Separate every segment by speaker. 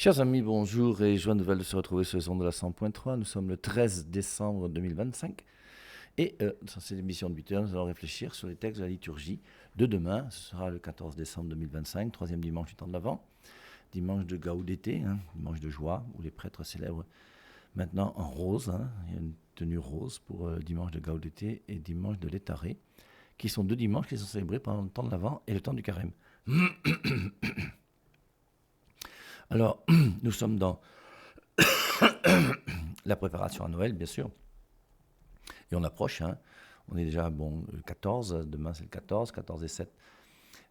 Speaker 1: Chers amis, bonjour et joie nouvelle de se retrouver sur les ondes de la 100.3. Nous sommes le 13 décembre 2025 et dans cette émission de 8 heures, nous allons réfléchir sur les textes de la liturgie de demain. Ce sera le 14 décembre 2025, troisième dimanche du temps de l'Avent, dimanche de Gaudete, dimanche de joie, où les prêtres célèbrent maintenant en rose. Il y a une tenue rose pour dimanche de Gaudete et dimanche de l'Étaré, qui sont deux dimanches qui sont célébrés pendant le temps de l'Avent et le temps du Carême. Alors, nous sommes dans la préparation à Noël, bien sûr. Et on approche, on est déjà, le 14, demain c'est le 14 et 7,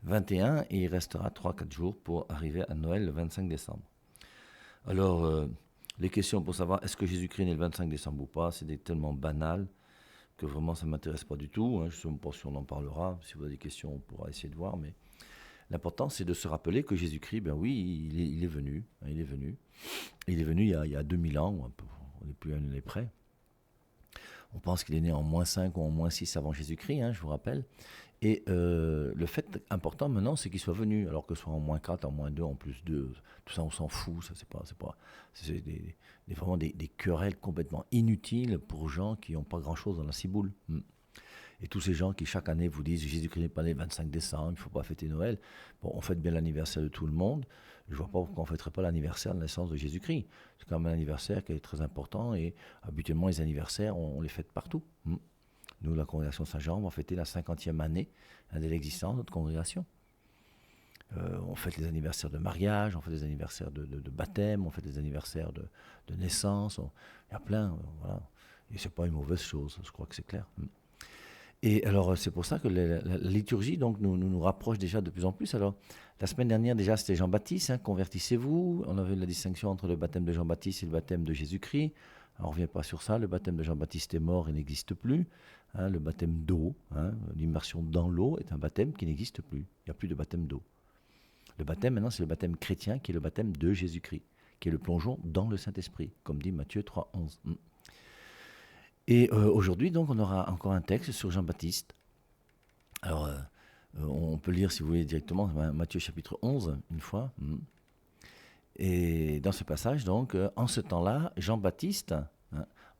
Speaker 1: 21, et il restera 3-4 jours pour arriver à Noël le 25 décembre. Alors, les questions pour savoir est-ce que Jésus-Christ est né le 25 décembre ou pas, c'est tellement banal que vraiment ça ne m'intéresse pas du tout. Je ne sais même pas si on en parlera. Si vous avez des questions, on pourra essayer de voir, mais l'important, c'est de se rappeler que Jésus-Christ, ben oui, il est venu. Il est venu. Il est venu il y a 2000 ans, on n'est plus à l'année près. On pense qu'il est né en -5 ou en -6 avant Jésus-Christ, je vous rappelle. Et le fait important maintenant, c'est qu'il soit venu, alors que ce soit en -4, en -2, en +2, tout ça on s'en fout, ça c'est vraiment des querelles complètement inutiles pour gens qui n'ont pas grand-chose dans la ciboule. Et tous ces gens qui chaque année vous disent Jésus-Christ n'est pas né le 25 décembre, il ne faut pas fêter Noël. Bon, on fête bien l'anniversaire de tout le monde. Je ne vois pas pourquoi on ne fêterait pas l'anniversaire de la naissance de Jésus-Christ. C'est quand même un anniversaire qui est très important et habituellement les anniversaires, on les fête partout. Nous, la congrégation Saint-Jean, on va fêter la 50e année de l'existence de notre congrégation. On fête les anniversaires de mariage, on fête les anniversaires de baptême, on fête les anniversaires de naissance. Il y a plein, voilà. Et ce n'est pas une mauvaise chose, je crois que c'est clair. Et alors, c'est pour ça que la liturgie donc, nous rapproche déjà de plus en plus. Alors, la semaine dernière, déjà, c'était Jean-Baptiste, convertissez-vous. On avait la distinction entre le baptême de Jean-Baptiste et le baptême de Jésus-Christ. Alors, on ne revient pas sur ça. Le baptême de Jean-Baptiste est mort et n'existe plus. Le baptême d'eau, l'immersion dans l'eau, est un baptême qui n'existe plus. Il n'y a plus de baptême d'eau. Le baptême, maintenant, c'est le baptême chrétien qui est le baptême de Jésus-Christ, qui est le plongeon dans le Saint-Esprit, comme dit Matthieu 3,11. Et aujourd'hui, donc, on aura encore un texte sur Jean-Baptiste. Alors, on peut lire, si vous voulez, directement Matthieu chapitre 11, une fois. Et dans ce passage, donc, en ce temps-là, Jean-Baptiste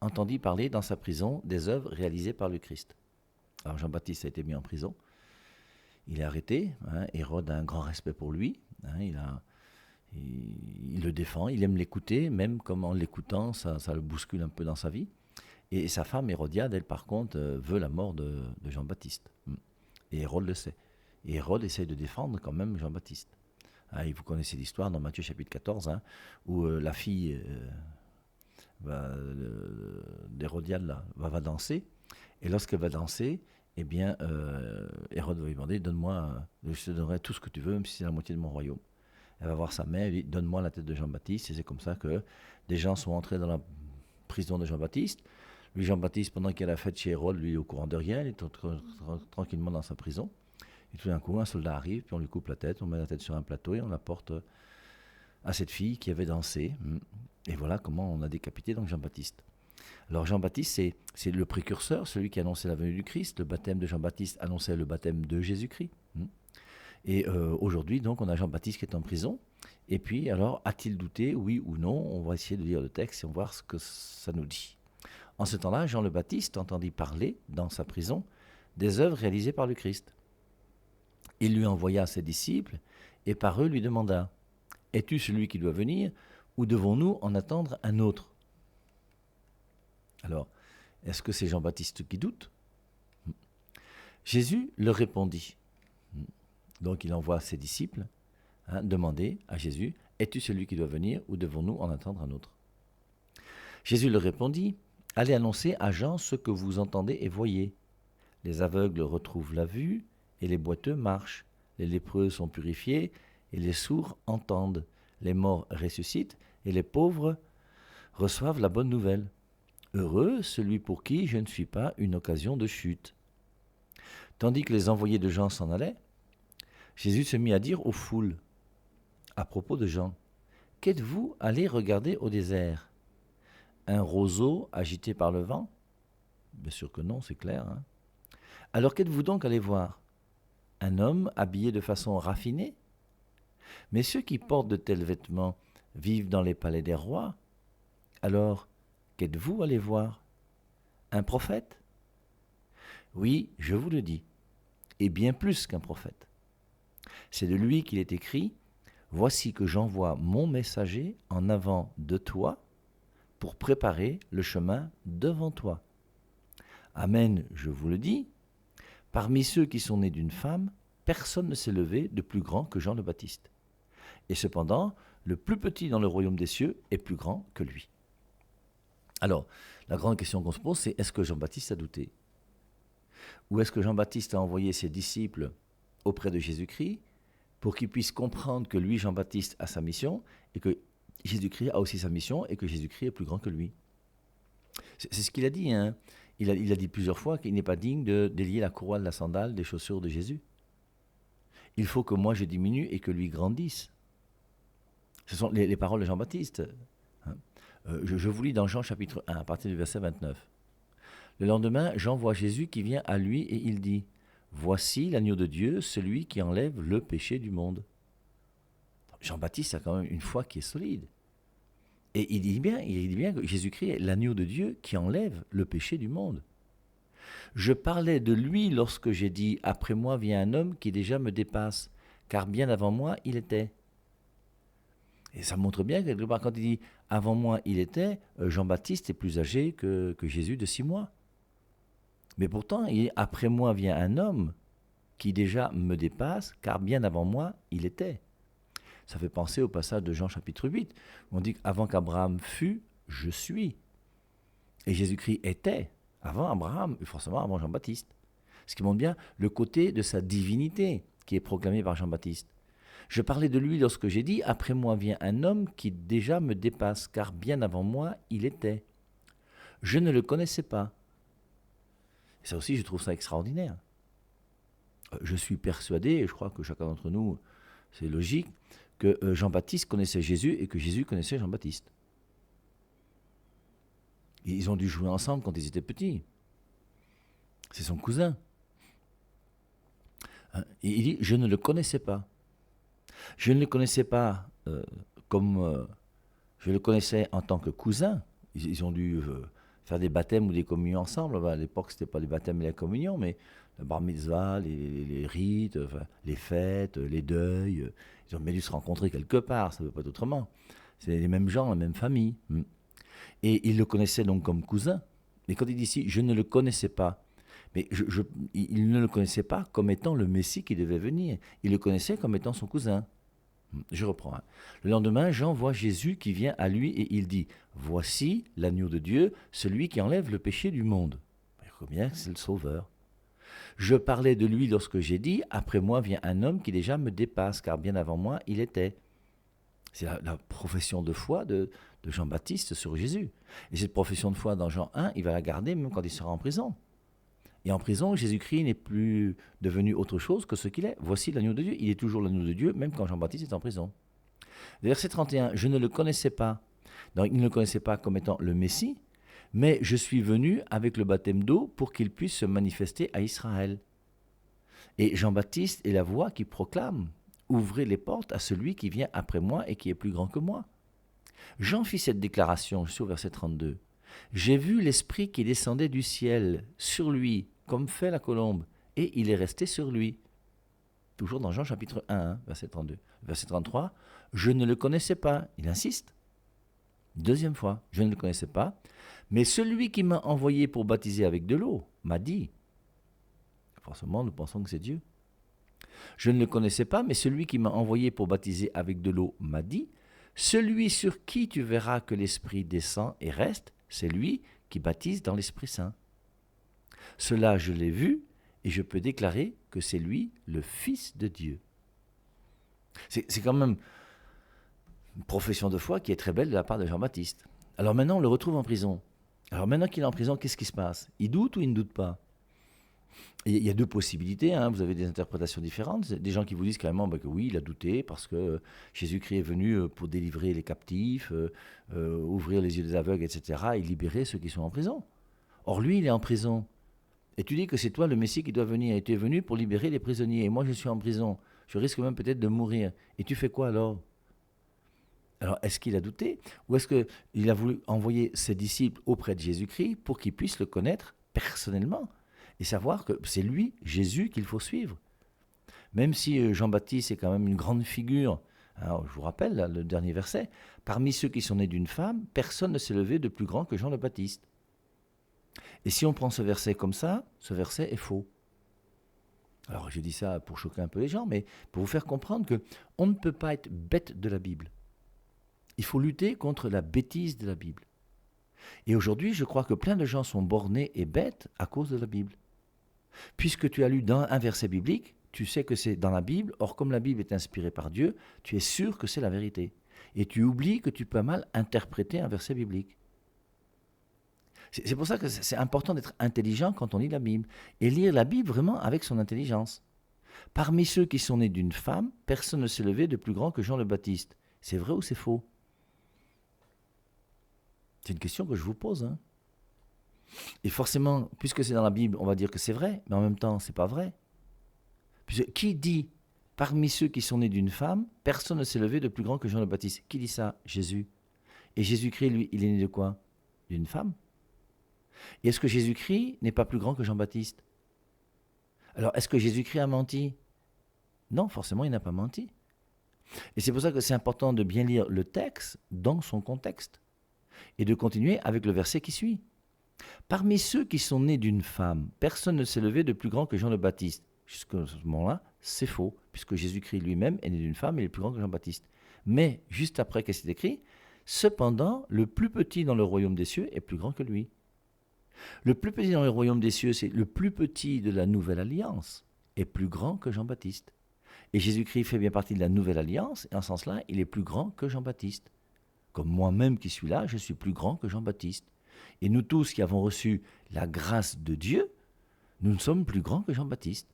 Speaker 1: entendit parler dans sa prison des œuvres réalisées par le Christ. Alors, Jean-Baptiste a été mis en prison. Il est arrêté. Hérode a un grand respect pour lui. Il le défend. Il aime l'écouter, même comme en l'écoutant, ça le bouscule un peu dans sa vie. Et sa femme Hérodiade, elle par contre, veut la mort de Jean-Baptiste. Et Hérode le sait. Et Hérode essaye de défendre quand même Jean-Baptiste. Et vous connaissez l'histoire dans Matthieu chapitre 14, où la fille d'Hérodiade va danser. Et lorsqu'elle va danser, eh bien, Hérode va lui demander, je te donnerai tout ce que tu veux, même si c'est la moitié de mon royaume. Elle va voir sa mère, elle dit, donne-moi la tête de Jean-Baptiste. Et c'est comme ça que des gens sont entrés dans la prison de Jean-Baptiste. Lui, Jean-Baptiste, pendant qu'il y a la fête chez Hérode, lui, au courant de rien, il est tranquillement dans sa prison. Et tout d'un coup, un soldat arrive, puis on lui coupe la tête, on met la tête sur un plateau et on la porte à cette fille qui avait dansé. Et voilà comment on a décapité donc Jean-Baptiste. Alors Jean-Baptiste, c'est le précurseur, celui qui annonçait la venue du Christ. Le baptême de Jean-Baptiste annonçait le baptême de Jésus-Christ. Et aujourd'hui, donc, on a Jean-Baptiste qui est en prison. Et puis, alors, a-t-il douté, oui ou non? On va essayer de lire le texte et on va voir ce que ça nous dit. En ce temps-là, Jean le Baptiste entendit parler, dans sa prison, des œuvres réalisées par le Christ. Il lui envoya ses disciples, et par eux lui demanda, « Es-tu celui qui doit venir, ou devons-nous en attendre un autre ?» Alors, est-ce que c'est Jean-Baptiste qui doute? Jésus leur répondit. Donc il envoie ses disciples demander à Jésus, « Es-tu celui qui doit venir, ou devons-nous en attendre un autre ?» Jésus leur répondit, « Allez annoncer à Jean ce que vous entendez et voyez. Les aveugles retrouvent la vue, et les boiteux marchent. Les lépreux sont purifiés, et les sourds entendent. Les morts ressuscitent, et les pauvres reçoivent la bonne nouvelle. Heureux celui pour qui je ne suis pas une occasion de chute. » Tandis que les envoyés de Jean s'en allaient, Jésus se mit à dire aux foules, à propos de Jean, « Qu'êtes-vous allés regarder au désert? Un roseau agité par le vent? » Bien sûr que non, c'est clair. Alors qu'êtes-vous donc allés voir? Un homme habillé de façon raffinée? Mais ceux qui portent de tels vêtements vivent dans les palais des rois. Alors, qu'êtes-vous allé voir? Un prophète? Oui, je vous le dis, et bien plus qu'un prophète. C'est de lui qu'il est écrit: Voici que j'envoie mon messager en avant de toi pour préparer le chemin devant toi. Amen, je vous le dis, parmi ceux qui sont nés d'une femme, personne ne s'est levé de plus grand que Jean le Baptiste. Et cependant, le plus petit dans le royaume des cieux est plus grand que lui. Alors, la grande question qu'on se pose, c'est est-ce que Jean-Baptiste a douté? Ou est-ce que Jean-Baptiste a envoyé ses disciples auprès de Jésus-Christ pour qu'ils puissent comprendre que lui, Jean-Baptiste, a sa mission et que Jésus-Christ a aussi sa mission et que Jésus-Christ est plus grand que lui? C'est ce qu'il a dit. Hein. Il a dit plusieurs fois qu'il n'est pas digne de délier la courroie de la sandale des chaussures de Jésus. Il faut que moi je diminue et que lui grandisse. Ce sont les paroles de Jean-Baptiste. Hein. Je vous lis dans Jean chapitre 1, à partir du verset 29. Le lendemain, Jean voit Jésus qui vient à lui et il dit: Voici l'agneau de Dieu, celui qui enlève le péché du monde. Jean-Baptiste a quand même une foi qui est solide. Et il dit bien que Jésus-Christ est l'agneau de Dieu qui enlève le péché du monde. Je parlais de lui lorsque j'ai dit: Après moi vient un homme qui déjà me dépasse, car bien avant moi il était. Et ça montre bien que quelque part, quand il dit avant moi il était, Jean-Baptiste est plus âgé que Jésus de 6 mois. Mais pourtant, il dit après moi vient un homme qui déjà me dépasse, car bien avant moi il était. Ça fait penser au passage de Jean chapitre 8, où on dit qu'avant qu'Abraham fût, je suis. Et Jésus-Christ était avant Abraham, et forcément avant Jean-Baptiste. Ce qui montre bien le côté de sa divinité qui est proclamé par Jean-Baptiste. Je parlais de lui lorsque j'ai dit: Après moi vient un homme qui déjà me dépasse, car bien avant moi il était. Je ne le connaissais pas. Et ça aussi, je trouve ça extraordinaire. Je suis persuadé, et je crois que chacun d'entre nous, c'est logique, que Jean-Baptiste connaissait Jésus et que Jésus connaissait Jean-Baptiste. Ils ont dû jouer ensemble quand ils étaient petits. C'est son cousin. Et il dit: Je ne le connaissais pas. Je ne le connaissais pas comme je le connaissais en tant que cousin. Ils ont dû faire des baptêmes ou des communions ensemble. À l'époque, ce n'était pas les baptêmes et la communion, mais le bar mitzvah, les rites, les fêtes, les deuils. Ils ont bien dû se rencontrer quelque part, ça ne veut pas être autrement. C'est les mêmes gens, la même famille. Et ils le connaissaient donc comme cousin. Mais quand il dit ici: je ne le connaissais pas, mais il ne le connaissait pas comme étant le Messie qui devait venir. Il le connaissait comme étant son cousin. Je reprends. Hein. Le lendemain, Jean voit Jésus qui vient à lui et il dit: Voici l'agneau de Dieu, celui qui enlève le péché du monde. Il faut bien que c'est le Sauveur. Je parlais de lui lorsque j'ai dit: Après moi vient un homme qui déjà me dépasse, car bien avant moi il était. C'est la profession de foi de Jean-Baptiste sur Jésus. Et cette profession de foi dans Jean 1, il va la garder même quand il sera en prison. Et en prison, Jésus-Christ n'est plus devenu autre chose que ce qu'il est. Voici l'agneau de Dieu. Il est toujours l'agneau de Dieu, même quand Jean-Baptiste est en prison. Verset 31, je ne le connaissais pas. Donc, il ne le connaissait pas comme étant le Messie, mais je suis venu avec le baptême d'eau pour qu'il puisse se manifester à Israël. Et Jean-Baptiste est la voix qui proclame: Ouvrez les portes à celui qui vient après moi et qui est plus grand que moi. Jean fit cette déclaration sur verset 32. J'ai vu l'Esprit qui descendait du ciel sur lui, comme fait la colombe, et il est resté sur lui. Toujours dans Jean chapitre 1, verset 32. Verset 33, je ne le connaissais pas. Il insiste. Deuxième fois, je ne le connaissais pas, mais celui qui m'a envoyé pour baptiser avec de l'eau m'a dit. Forcément, nous pensons que c'est Dieu. Je ne le connaissais pas, mais celui qui m'a envoyé pour baptiser avec de l'eau m'a dit: Celui sur qui tu verras que l'Esprit descend et reste, c'est lui qui baptise dans l'Esprit Saint. Cela, je l'ai vu, et je peux déclarer que c'est lui le Fils de Dieu. C'est quand même une profession de foi qui est très belle de la part de Jean-Baptiste. Alors maintenant, on le retrouve en prison. Alors maintenant qu'il est en prison, qu'est-ce qui se passe? Il doute ou il ne doute pas? Et il y a deux possibilités, hein. Vous avez des interprétations différentes. Des gens qui vous disent carrément que oui, il a douté parce que Jésus-Christ est venu pour délivrer les captifs, ouvrir les yeux des aveugles, etc., et libérer ceux qui sont en prison. Or, lui, il est en prison. Et tu dis que c'est toi le Messie qui doit venir, et tu es venu pour libérer les prisonniers. Et moi, je suis en prison. Je risque même peut-être de mourir. Et tu fais quoi alors? Alors, est-ce qu'il a douté ou est-ce qu'il a voulu envoyer ses disciples auprès de Jésus-Christ pour qu'ils puissent le connaître personnellement et savoir que c'est lui, Jésus, qu'il faut suivre? Même si Jean-Baptiste est quand même une grande figure, hein, je vous rappelle là, le dernier verset, parmi ceux qui sont nés d'une femme, personne ne s'est levé de plus grand que Jean le Baptiste. Et si on prend ce verset comme ça, ce verset est faux. Alors je dis ça pour choquer un peu les gens, mais pour vous faire comprendre qu'on ne peut pas être bête de la Bible. Il faut lutter contre la bêtise de la Bible. Et aujourd'hui, je crois que plein de gens sont bornés et bêtes à cause de la Bible. Puisque tu as lu dans un verset biblique, tu sais que c'est dans la Bible, or comme la Bible est inspirée par Dieu, tu es sûr que c'est la vérité. Et tu oublies que tu peux mal interpréter un verset biblique. C'est pour ça que c'est important d'être intelligent quand on lit la Bible. Et lire la Bible vraiment avec son intelligence. Parmi ceux qui sont nés d'une femme, personne ne s'est levé de plus grand que Jean le Baptiste. C'est vrai ou c'est faux? C'est une question que je vous pose. Hein. Et forcément, puisque c'est dans la Bible, on va dire que c'est vrai, mais en même temps, c'est pas vrai. Puisque, qui dit, parmi ceux qui sont nés d'une femme, personne ne s'est levé de plus grand que Jean le Baptiste? Qui dit ça? Jésus. Et Jésus-Christ, lui, il est né de quoi? D'une femme. Et est-ce que Jésus-Christ n'est pas plus grand que Jean-Baptiste? Alors, est-ce que Jésus-Christ a menti? Non, forcément, il n'a pas menti. Et c'est pour ça que c'est important de bien lire le texte dans son contexte et de continuer avec le verset qui suit. Parmi ceux qui sont nés d'une femme, personne ne s'est levé de plus grand que Jean le Baptiste. Jusqu'à ce moment-là, c'est faux, puisque Jésus-Christ lui-même est né d'une femme et il est plus grand que Jean-Baptiste. Mais, juste après, qu'est-ce qu'il écrit? Cependant, le plus petit dans le royaume des cieux est plus grand que lui. Le plus petit dans le royaume des cieux, c'est le plus petit de la nouvelle alliance, est plus grand que Jean-Baptiste. Et Jésus-Christ fait bien partie de la nouvelle alliance, et en ce sens-là, il est plus grand que Jean-Baptiste. Comme moi-même qui suis là, je suis plus grand que Jean-Baptiste. Et nous tous qui avons reçu la grâce de Dieu, nous ne sommes plus grands que Jean-Baptiste.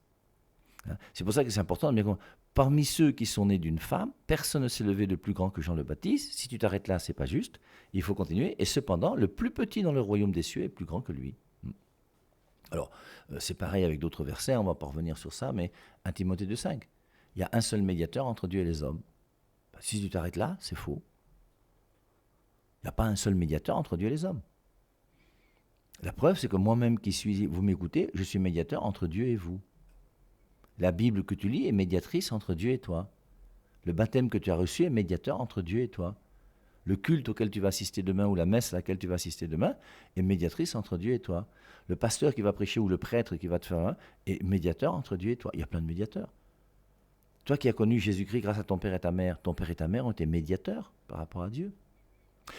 Speaker 1: C'est pour ça que c'est important de bien comprendre. Parmi ceux qui sont nés d'une femme, personne ne s'est levé de plus grand que Jean le Baptiste. Si tu t'arrêtes là, c'est pas juste. Il faut continuer. Et cependant, le plus petit dans le royaume des cieux est plus grand que lui. Alors, c'est pareil avec d'autres versets, on ne va pas revenir sur ça, mais 1 Timothée 2,5. Il y a un seul médiateur entre Dieu et les hommes. Si tu t'arrêtes là, c'est faux. Il n'y a pas un seul médiateur entre Dieu et les hommes. La preuve, c'est que moi-même qui suis, vous m'écoutez, je suis médiateur entre Dieu et vous. La Bible que tu lis est médiatrice entre Dieu et toi. Le baptême que tu as reçu est médiateur entre Dieu et toi. Le culte auquel tu vas assister demain ou la messe à laquelle tu vas assister demain est médiatrice entre Dieu et toi. Le pasteur qui va prêcher ou le prêtre qui va te faire est médiateur entre Dieu et toi. Il y a plein de médiateurs. Toi qui as connu Jésus-Christ grâce à ton père et ta mère ont été médiateurs par rapport à Dieu.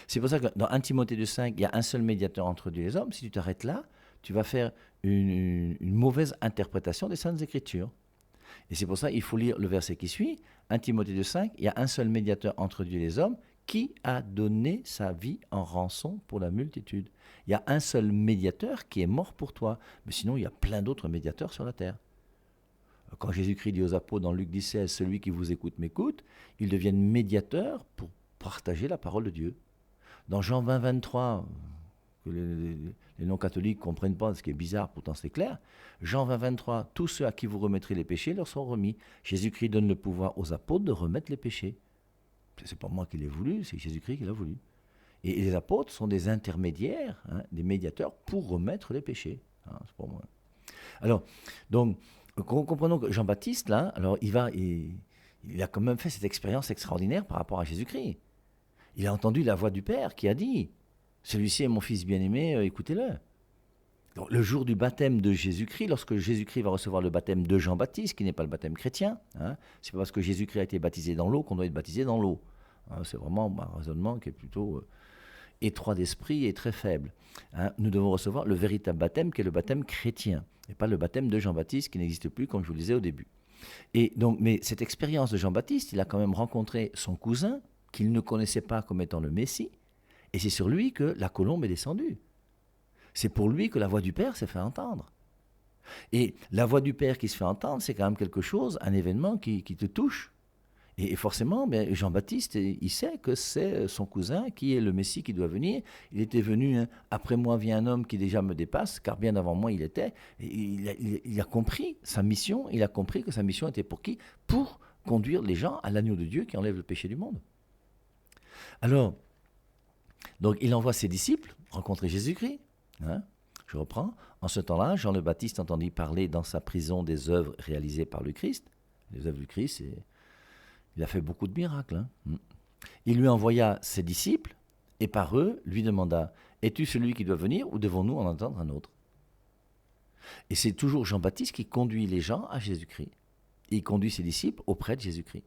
Speaker 1: C'est pour ça que dans 1 Timothée 2,5, il y a un seul médiateur entre Dieu et les hommes. Si tu t'arrêtes là, tu vas faire une mauvaise interprétation des Saintes Écritures. Et c'est pour ça qu'il faut lire le verset qui suit, 1 Timothée 2,5, il y a un seul médiateur entre Dieu et les hommes qui a donné sa vie en rançon pour la multitude. Il y a un seul médiateur qui est mort pour toi, mais sinon il y a plein d'autres médiateurs sur la terre. Quand Jésus-Christ dit aux apôtres dans Luc 16, celui qui vous écoute m'écoute, ils deviennent médiateurs pour partager la parole de Dieu. Dans Jean 20, 23, que les non-catholiques ne comprennent pas, ce qui est bizarre, pourtant c'est clair. Jean 20, 23, tous ceux à qui vous remettrez les péchés leur sont remis. Jésus-Christ donne le pouvoir aux apôtres de remettre les péchés. Ce n'est pas moi qui l'ai voulu, c'est Jésus-Christ qui l'a voulu. Et les apôtres sont des intermédiaires, des médiateurs pour remettre les péchés. C'est pas moi. Alors, donc, comprenons que Jean-Baptiste, là, alors il a quand même fait cette expérience extraordinaire par rapport à Jésus-Christ. Il a entendu la voix du Père qui a dit « Celui-ci est mon fils bien-aimé, écoutez-le ». Donc, le jour du baptême de Jésus-Christ, lorsque Jésus-Christ va recevoir le baptême de Jean-Baptiste, qui n'est pas le baptême chrétien, c'est pas parce que Jésus-Christ a été baptisé dans l'eau qu'on doit être baptisé dans l'eau. C'est vraiment un raisonnement qui est plutôt étroit d'esprit et très faible. Nous devons recevoir le véritable baptême qui est le baptême chrétien, et pas le baptême de Jean-Baptiste qui n'existe plus, comme je vous le disais au début. Et donc, mais cette expérience de Jean-Baptiste, il a quand même rencontré son cousin, qu'il ne connaissait pas comme étant le Messie, et c'est sur lui que la colombe est descendue. C'est pour lui que la voix du Père s'est fait entendre. Et la voix du Père qui se fait entendre, c'est quand même quelque chose, un événement qui te touche. Et forcément, Jean-Baptiste, il sait que c'est son cousin qui est le Messie qui doit venir. Il était venu, après moi vient un homme qui déjà me dépasse, car bien avant moi il était. Et il a compris sa mission, il a compris que sa mission était pour qui? Pour conduire les gens à l'agneau de Dieu qui enlève le péché du monde. Alors, donc il envoie ses disciples rencontrer Jésus-Christ. Hein. Je reprends. En ce temps-là, Jean le Baptiste entendit parler dans sa prison des œuvres réalisées par le Christ. Les œuvres du Christ, il a fait beaucoup de miracles. Hein. Il lui envoya ses disciples et par eux lui demanda « Es-tu celui qui doit venir ou devons-nous en entendre un autre ?» Et c'est toujours Jean-Baptiste qui conduit les gens à Jésus-Christ. Et il conduit ses disciples auprès de Jésus-Christ.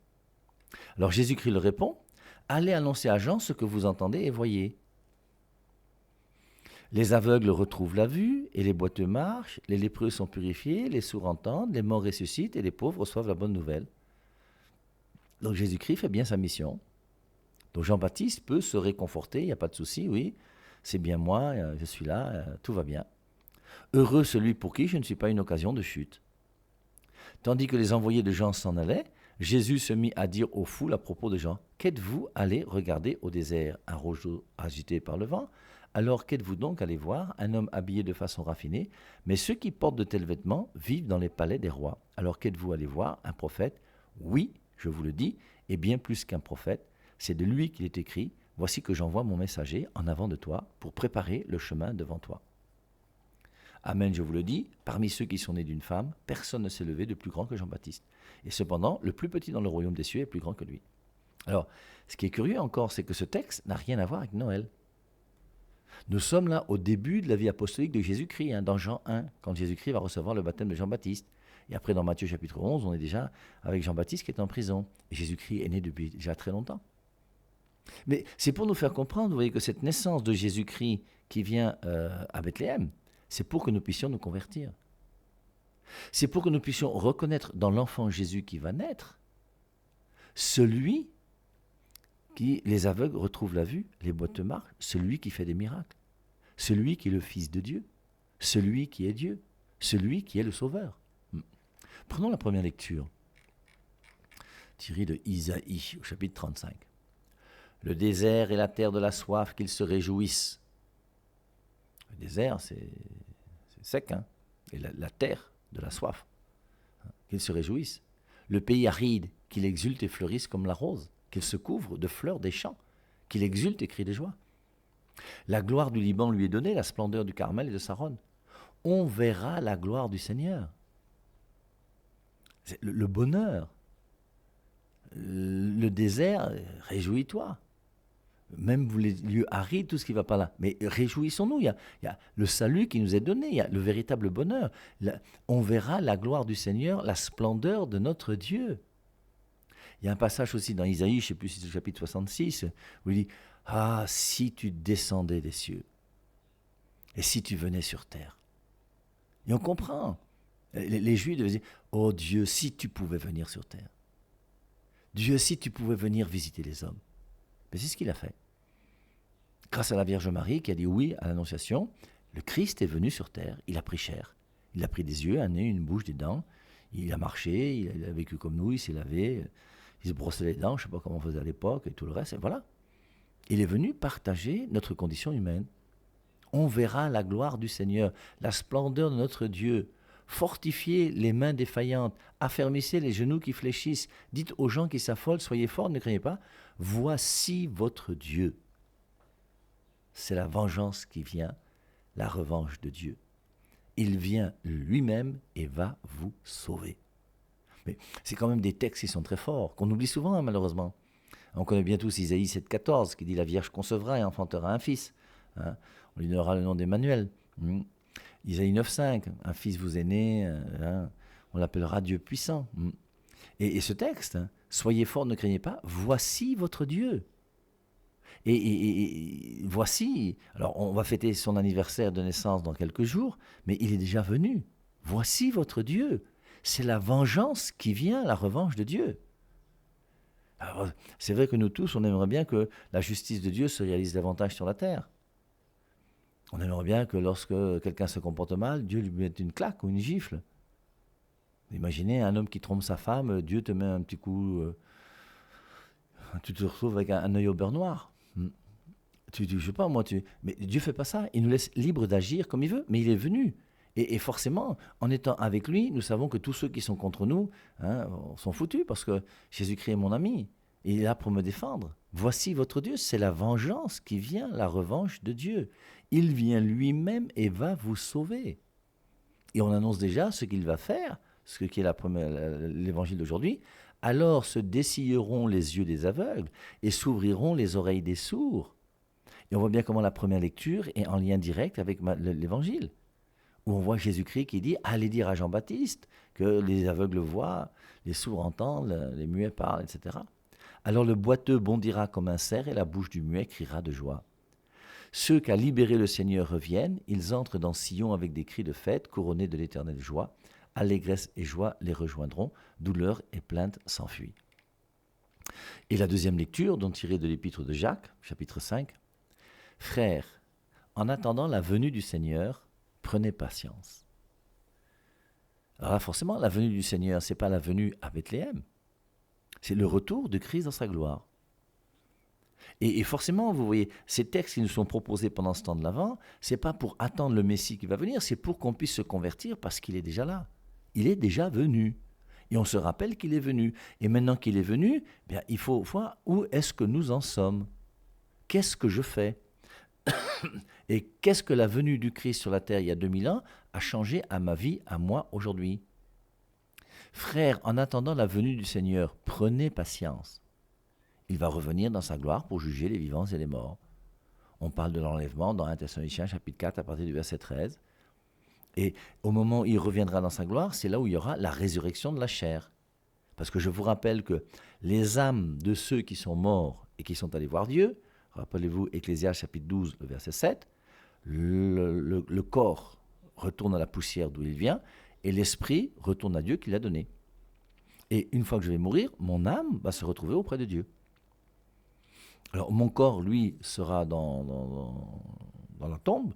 Speaker 1: Alors Jésus-Christ leur répond « Allez annoncer à Jean ce que vous entendez et voyez. Les aveugles retrouvent la vue et les boiteux marchent, les lépreux sont purifiés, les sourds entendent, les morts ressuscitent et les pauvres reçoivent la bonne nouvelle. » Donc Jésus-Christ fait bien sa mission. Donc Jean-Baptiste peut se réconforter, il n'y a pas de souci, oui, c'est bien moi, je suis là, tout va bien. Heureux celui pour qui je ne suis pas une occasion de chute. Tandis que les envoyés de Jean s'en allaient, Jésus se mit à dire aux foules à propos de Jean, « Qu'êtes-vous allés regarder au désert, un roseau agité par le vent ? Alors qu'êtes-vous donc allés voir, un homme habillé de façon raffinée ? Mais ceux qui portent de tels vêtements vivent dans les palais des rois. Alors qu'êtes-vous allés voir, un prophète ? Oui, je vous le dis, et bien plus qu'un prophète, c'est de lui qu'il est écrit, « Voici que j'envoie mon messager en avant de toi pour préparer le chemin devant toi. » Amen, je vous le dis, parmi ceux qui sont nés d'une femme, personne ne s'est levé de plus grand que Jean-Baptiste. Et cependant, le plus petit dans le royaume des cieux est plus grand que lui. Alors, ce qui est curieux encore, c'est que ce texte n'a rien à voir avec Noël. Nous sommes là au début de la vie apostolique de Jésus-Christ, dans Jean 1, quand Jésus-Christ va recevoir le baptême de Jean-Baptiste. Et après, dans Matthieu chapitre 11, on est déjà avec Jean-Baptiste qui est en prison. Et Jésus-Christ est né depuis déjà très longtemps. Mais c'est pour nous faire comprendre, vous voyez, que cette naissance de Jésus-Christ qui vient à Bethléem, c'est pour que nous puissions nous convertir. C'est pour que nous puissions reconnaître dans l'enfant Jésus qui va naître, celui qui, les aveugles retrouvent la vue, les boiteux marchent, celui qui fait des miracles, celui qui est le Fils de Dieu, celui qui est Dieu, celui qui est le Sauveur. Prenons la première lecture, tirée de Isaïe au chapitre 35. Le désert et la terre de la soif, qu'ils se réjouissent. Le désert, c'est sec, hein, et la terre de la soif, qu'ils se réjouissent. Le pays aride, qu'il exulte et fleurisse comme la rose, qu'il se couvre de fleurs des champs, qu'il exulte et crie de joie. La gloire du Liban lui est donnée, la splendeur du Carmel et de Saron. On verra la gloire du Seigneur. C'est le bonheur. Le désert, réjouis-toi. Même vous les lieux arides, tout ce qui ne va pas là. Mais réjouissons-nous, il y a le salut qui nous est donné, il y a le véritable bonheur. On verra la gloire du Seigneur, la splendeur de notre Dieu. Il y a un passage aussi dans Isaïe, je ne sais plus si c'est le chapitre 66, où il dit « Ah, si tu descendais des cieux, et si tu venais sur terre. » Et on comprend. Les Juifs devaient dire « Oh Dieu, si tu pouvais venir sur terre. Dieu, si tu pouvais venir visiter les hommes. » Mais c'est ce qu'il a fait. Grâce à la Vierge Marie qui a dit oui à l'Annonciation, le Christ est venu sur terre, il a pris chair. Il a pris des yeux, un nez, une bouche, des dents. Il a marché, il a vécu comme nous, il s'est lavé, il se brossait les dents, je ne sais pas comment on faisait à l'époque, et tout le reste, et voilà. Il est venu partager notre condition humaine. On verra la gloire du Seigneur, la splendeur de notre Dieu. Fortifiez les mains défaillantes, affermissez les genoux qui fléchissent. Dites aux gens qui s'affolent, soyez forts, ne craignez pas. Voici votre Dieu. C'est la vengeance qui vient, la revanche de Dieu. Il vient lui-même et va vous sauver. Mais c'est quand même des textes qui sont très forts, qu'on oublie souvent, hein, malheureusement. On connaît bien tous Isaïe 7,14, qui dit « La Vierge concevra et enfantera un fils. Hein. On lui donnera le nom d'Emmanuel. Isaïe 9,5, « Un fils vous est né, hein. On l'appellera Dieu puissant. » Et ce texte, hein, « Soyez forts, ne craignez pas, voici votre Dieu. » Et voici, alors on va fêter son anniversaire de naissance dans quelques jours, mais il est déjà venu. Voici votre Dieu. C'est la vengeance qui vient, la revanche de Dieu. Alors, c'est vrai que nous tous, on aimerait bien que la justice de Dieu se réalise davantage sur la terre. On aimerait bien que lorsque quelqu'un se comporte mal, Dieu lui mette une claque ou une gifle. Imaginez un homme qui trompe sa femme, Dieu te met un petit coup, tu te retrouves avec un œil au beurre noir. Je sais pas, mais Dieu fait pas ça. Il nous laisse libre d'agir comme il veut, mais il est venu. Et forcément, en étant avec lui, nous savons que tous ceux qui sont contre nous, hein, sont foutus, parce que Jésus-Christ est mon ami. Il est là pour me défendre. Voici votre Dieu, c'est la vengeance qui vient, la revanche de Dieu. Il vient lui-même et va vous sauver. Et on annonce déjà ce qu'il va faire, ce qui est l'évangile d'aujourd'hui. Alors se dessilleront les yeux des aveugles et s'ouvriront les oreilles des sourds. Et on voit bien comment la première lecture est en lien direct avec l'évangile, où on voit Jésus-Christ qui dit « Allez dire à Jean-Baptiste que les aveugles voient, les sourds entendent, les muets parlent, etc. » Alors le boiteux bondira comme un cerf et la bouche du muet criera de joie. Ceux qu'a libéré le Seigneur reviennent, ils entrent dans Sion avec des cris de fête, couronnés de l'éternelle joie. Allégresse et joie les rejoindront, douleur et plainte s'enfuient. Et la deuxième lecture, dont tirée de l'épître de Jacques, chapitre 5. Frères, en attendant la venue du Seigneur, prenez patience. Alors là, forcément, la venue du Seigneur, ce n'est pas la venue à Bethléem. C'est le retour de Christ dans sa gloire. Et forcément, vous voyez, ces textes qui nous sont proposés pendant ce temps de l'Avent, ce n'est pas pour attendre le Messie qui va venir, c'est pour qu'on puisse se convertir parce qu'il est déjà là. Il est déjà venu. Et on se rappelle qu'il est venu. Et maintenant qu'il est venu, bien, il faut voir où est-ce que nous en sommes. Qu'est-ce que je fais? Et qu'est-ce que la venue du Christ sur la terre il y a 2000 ans a changé à ma vie, à moi, aujourd'hui? Frères, en attendant la venue du Seigneur, prenez patience. Il va revenir dans sa gloire pour juger les vivants et les morts. On parle de l'enlèvement dans 1 Thessaloniciens chapitre 4 à partir du verset 13. Et au moment où il reviendra dans sa gloire, c'est là où il y aura la résurrection de la chair. Parce que je vous rappelle que les âmes de ceux qui sont morts et qui sont allés voir Dieu, rappelez-vous Ecclésiaste chapitre 12, le verset 7, le corps retourne à la poussière d'où il vient et l'esprit retourne à Dieu qui l'a donné. Et une fois que je vais mourir, mon âme va se retrouver auprès de Dieu. Alors mon corps, lui, sera dans la tombe,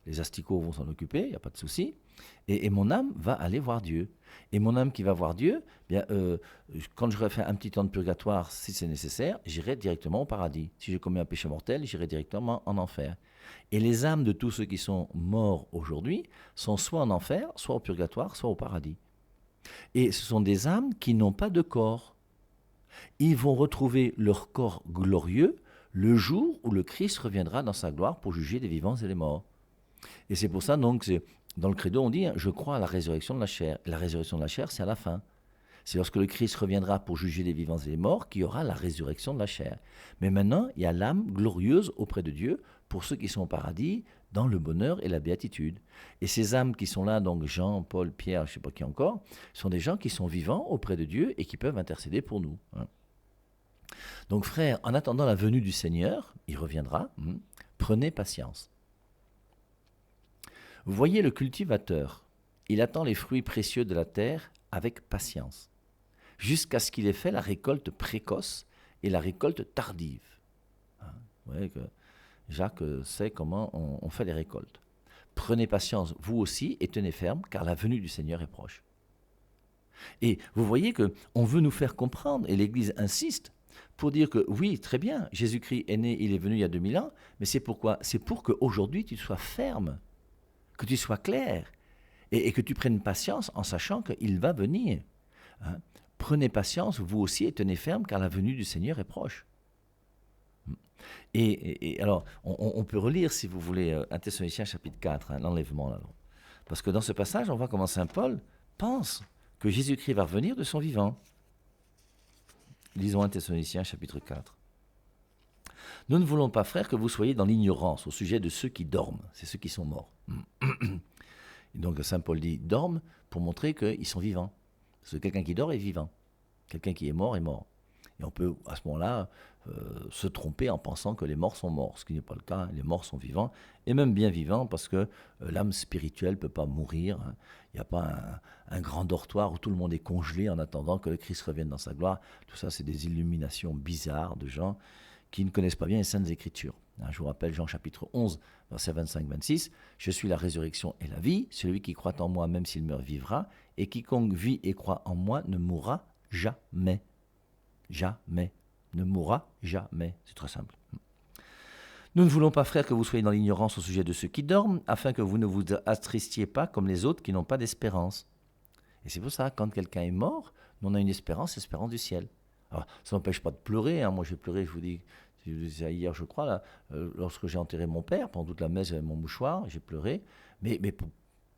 Speaker 1: les asticots vont s'en occuper, il n'y a pas de souci, et mon âme va aller voir Dieu. Et mon âme qui va voir Dieu, bien, quand j'aurai fait un petit temps de purgatoire, si c'est nécessaire, j'irai directement au paradis. Si j'ai commis un péché mortel, j'irai directement en enfer. Et les âmes de tous ceux qui sont morts aujourd'hui sont soit en enfer, soit au purgatoire, soit au paradis. Et ce sont des âmes qui n'ont pas de corps. Ils vont retrouver leur corps glorieux le jour où le Christ reviendra dans sa gloire pour juger les vivants et les morts. Et c'est pour ça, donc, dans le credo, on dit « Je crois à la résurrection de la chair ». La résurrection de la chair, c'est à la fin. C'est lorsque le Christ reviendra pour juger les vivants et les morts qu'il y aura la résurrection de la chair. Mais maintenant, il y a l'âme glorieuse auprès de Dieu pour ceux qui sont au paradis, dans le bonheur et la béatitude. Et ces âmes qui sont là, donc Jean, Paul, Pierre, je ne sais pas qui encore, sont des gens qui sont vivants auprès de Dieu et qui peuvent intercéder pour nous. Donc frères, en attendant la venue du Seigneur, il reviendra, prenez patience. Vous voyez le cultivateur, il attend les fruits précieux de la terre avec patience, jusqu'à ce qu'il ait fait la récolte précoce et la récolte tardive. Vous voyez que Jacques sait comment on fait les récoltes. Prenez patience, vous aussi, et tenez ferme, car la venue du Seigneur est proche. Et vous voyez qu'on veut nous faire comprendre, et l'Église insiste, pour dire que oui, très bien, Jésus-Christ est né, il est venu il y a 2000 ans, mais c'est pourquoi? C'est pour qu'aujourd'hui tu sois ferme, que tu sois clair, et que tu prennes patience en sachant qu'il va venir. Prenez patience, vous aussi, et tenez ferme, car la venue du Seigneur est proche. Et alors, on peut relire, si vous voulez, 1 Thessaloniciens chapitre 4, l'enlèvement là. Parce que dans ce passage, on voit comment saint Paul pense que Jésus-Christ va revenir de son vivant. Lisons 1 Thessaloniciens chapitre 4. Nous ne voulons pas, frères, que vous soyez dans l'ignorance au sujet de ceux qui dorment, c'est ceux qui sont morts. Et donc saint Paul dit dorment pour montrer qu'ils sont vivants. Parce que quelqu'un qui dort est vivant. Quelqu'un qui est mort est mort. Et on peut à ce moment-là se tromper en pensant que les morts sont morts, ce qui n'est pas le cas. Les morts sont vivants, et même bien vivants, parce que l'âme spirituelle ne peut pas mourir. Il n'y a pas un grand dortoir où tout le monde est congelé en attendant que le Christ revienne dans sa gloire. Tout ça, c'est des illuminations bizarres de gens qui ne connaissent pas bien les Saintes Écritures. Je vous rappelle Jean chapitre 11, verset 25-26. « Je suis la résurrection et la vie. Celui qui croit en moi, même s'il meurt, vivra. Et quiconque vit et croit en moi ne mourra jamais. » Jamais. Ne mourra jamais. C'est très simple. Nous ne voulons pas, frères, que vous soyez dans l'ignorance au sujet de ceux qui dorment, afin que vous ne vous attristiez pas comme les autres qui n'ont pas d'espérance. Et c'est pour ça, quand quelqu'un est mort, on a une espérance, l'espérance du ciel. Alors, ça n'empêche pas de pleurer. Moi, j'ai pleuré, je vous dis, hier, je crois, là, lorsque j'ai enterré mon père, pendant toute la messe, j'avais mon mouchoir, j'ai pleuré. Mais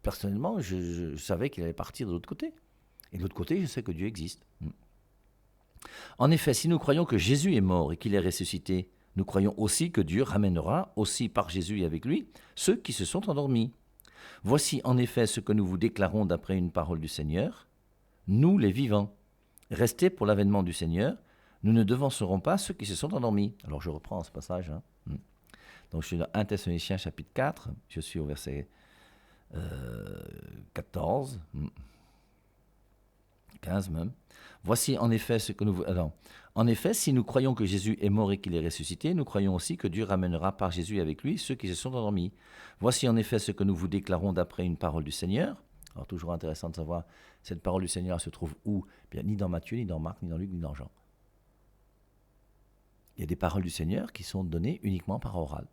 Speaker 1: personnellement, je savais qu'il allait partir de l'autre côté. Et de l'autre côté, je sais que Dieu existe. En effet, si nous croyons que Jésus est mort et qu'il est ressuscité, nous croyons aussi que Dieu ramènera aussi par Jésus et avec lui ceux qui se sont endormis. Voici en effet ce que nous vous déclarons d'après une parole du Seigneur. Nous, les vivants, restez pour l'avènement du Seigneur, nous ne devancerons pas ceux qui se sont endormis. Alors je reprends ce passage. Donc je suis dans 1 Thessaloniciens chapitre 4, je suis au verset 14, 15 même. Voici en effet ce que nous... Alors, en effet, si nous croyons que Jésus est mort et qu'il est ressuscité, nous croyons aussi que Dieu ramènera par Jésus avec lui ceux qui se sont endormis. Voici en effet ce que nous vous déclarons d'après une parole du Seigneur. Alors toujours intéressant de savoir, cette parole du Seigneur se trouve où? Bien, ni dans Matthieu, ni dans Marc, ni dans Luc, ni dans Jean. Il y a des paroles du Seigneur qui sont données uniquement par oral.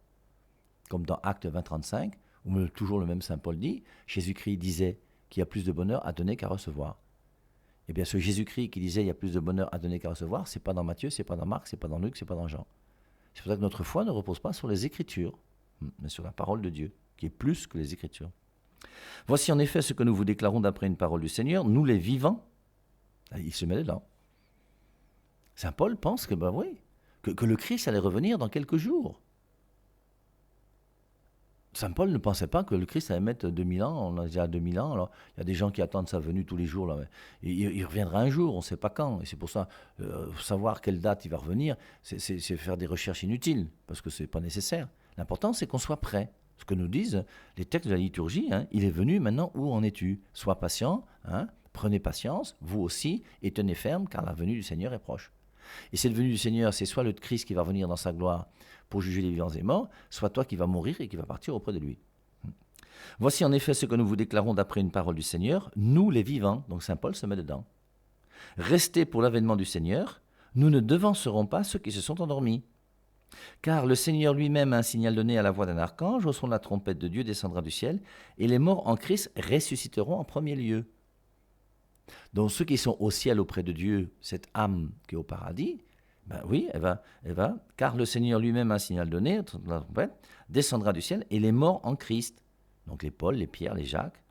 Speaker 1: Comme dans Actes 20-35, où toujours le même saint Paul dit, Jésus-Christ disait qu'il y a plus de bonheur à donner qu'à recevoir. Eh bien, ce Jésus-Christ qui disait il y a plus de bonheur à donner qu'à recevoir, c'est pas dans Matthieu, c'est pas dans Marc, c'est pas dans Luc, c'est pas dans Jean. C'est pour ça que notre foi ne repose pas sur les Écritures, mais sur la parole de Dieu, qui est plus que les Écritures. Voici en effet ce que nous vous déclarons d'après une parole du Seigneur, nous les vivants. Il se met dedans. Saint Paul pense que, que le Christ allait revenir dans quelques jours. Saint Paul ne pensait pas que le Christ allait mettre 2000 ans, on a déjà 2000 ans, alors il y a des gens qui attendent sa venue tous les jours, là. Il reviendra un jour, on ne sait pas quand, et c'est pour ça, savoir quelle date il va revenir, c'est faire des recherches inutiles, parce que ce n'est pas nécessaire. L'important, c'est qu'on soit prêt. Ce que nous disent les textes de la liturgie, il est venu, maintenant où en es-tu? Sois patient, prenez patience, vous aussi, et tenez ferme, car la venue du Seigneur est proche. Et cette venue du Seigneur, c'est soit le Christ qui va revenir dans sa gloire pour juger les vivants et morts, soit toi qui vas mourir et qui vas partir auprès de lui. Voici en effet ce que nous vous déclarons d'après une parole du Seigneur, nous les vivants, donc Saint Paul se met dedans. Restez pour l'avènement du Seigneur, nous ne devancerons pas ceux qui se sont endormis. Car le Seigneur lui-même a un signal donné à la voix d'un archange, au son de la trompette de Dieu descendra du ciel, et les morts en Christ ressusciteront en premier lieu. Donc ceux qui sont au ciel auprès de Dieu, cette âme qui est au paradis, oui, elle va, car le Seigneur lui-même a un signal donné, la trompette, descendra du ciel, et les morts en Christ, donc les Paul, les Pierre, les Jacques,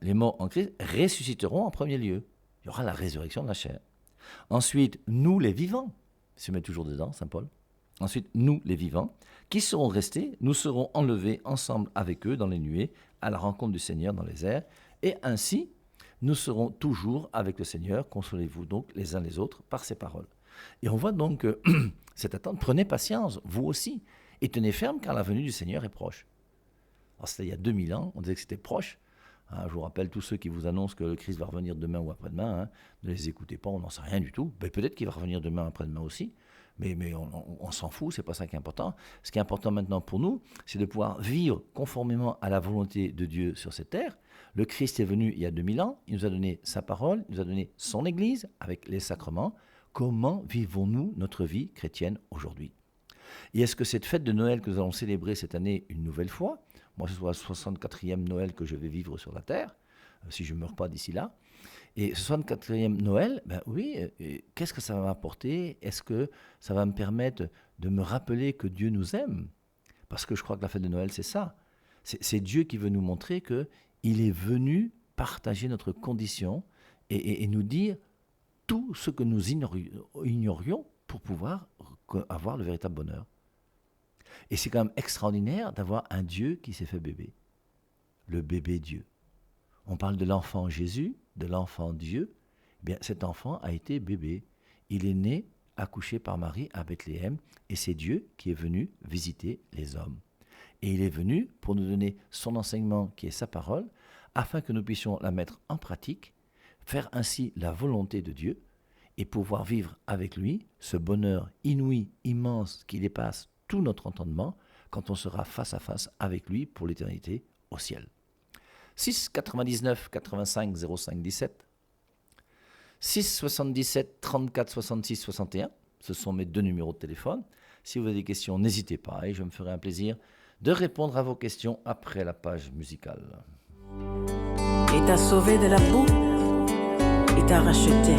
Speaker 1: les morts en Christ ressusciteront en premier lieu. Il y aura la résurrection de la chair. Ensuite, nous les vivants, il se met toujours dedans, Saint Paul. Ensuite, nous les vivants, qui seront restés, nous serons enlevés ensemble avec eux dans les nuées, à la rencontre du Seigneur dans les airs, et ainsi, nous serons toujours avec le Seigneur. Consolez-vous donc les uns les autres par ces paroles. Et on voit donc cette attente. Prenez patience, vous aussi, et tenez ferme car la venue du Seigneur est proche. Alors c'était il y a 2000 ans, on disait que c'était proche. Je vous rappelle, tous ceux qui vous annoncent que le Christ va revenir demain ou après-demain, ne les écoutez pas, on n'en sait rien du tout. Peut-être qu'il va revenir demain, après-demain aussi, mais on s'en fout, c'est pas ça qui est important. Ce qui est important maintenant pour nous, c'est de pouvoir vivre conformément à la volonté de Dieu sur cette terre. Le Christ est venu il y a 2000 ans, il nous a donné sa parole, il nous a donné son Église avec les sacrements. Comment vivons-nous notre vie chrétienne aujourd'hui? Et est-ce que cette fête de Noël que nous allons célébrer cette année une nouvelle fois, moi ce sera le 64e Noël que je vais vivre sur la terre, si je ne meurs pas d'ici là, et ce 64e Noël, qu'est-ce que ça va m'apporter? Est-ce que ça va me permettre de me rappeler que Dieu nous aime? Parce que je crois que la fête de Noël, c'est ça. C'est Dieu qui veut nous montrer qu'il est venu partager notre condition et nous dire tout ce que nous ignorions pour pouvoir avoir le véritable bonheur. Et c'est quand même extraordinaire d'avoir un Dieu qui s'est fait bébé. Le bébé Dieu. On parle de l'enfant Jésus, de l'enfant Dieu. Bien, cet enfant a été bébé. Il est né, accouché par Marie à Bethléem, et c'est Dieu qui est venu visiter les hommes. Et il est venu pour nous donner son enseignement qui est sa parole, afin que nous puissions la mettre en pratique, faire ainsi la volonté de Dieu, et pouvoir vivre avec lui ce bonheur inouï, immense, qui dépasse tout notre entendement, quand on sera face à face avec lui pour l'éternité au ciel. 6 99 85 05 17, 6 77 34 66 61, ce sont mes 2 numéros de téléphone. Si vous avez des questions, n'hésitez pas et je me ferai un plaisir de répondre à vos questions après la page musicale.
Speaker 2: Il t'a sauvé de la boue, il t'a racheté.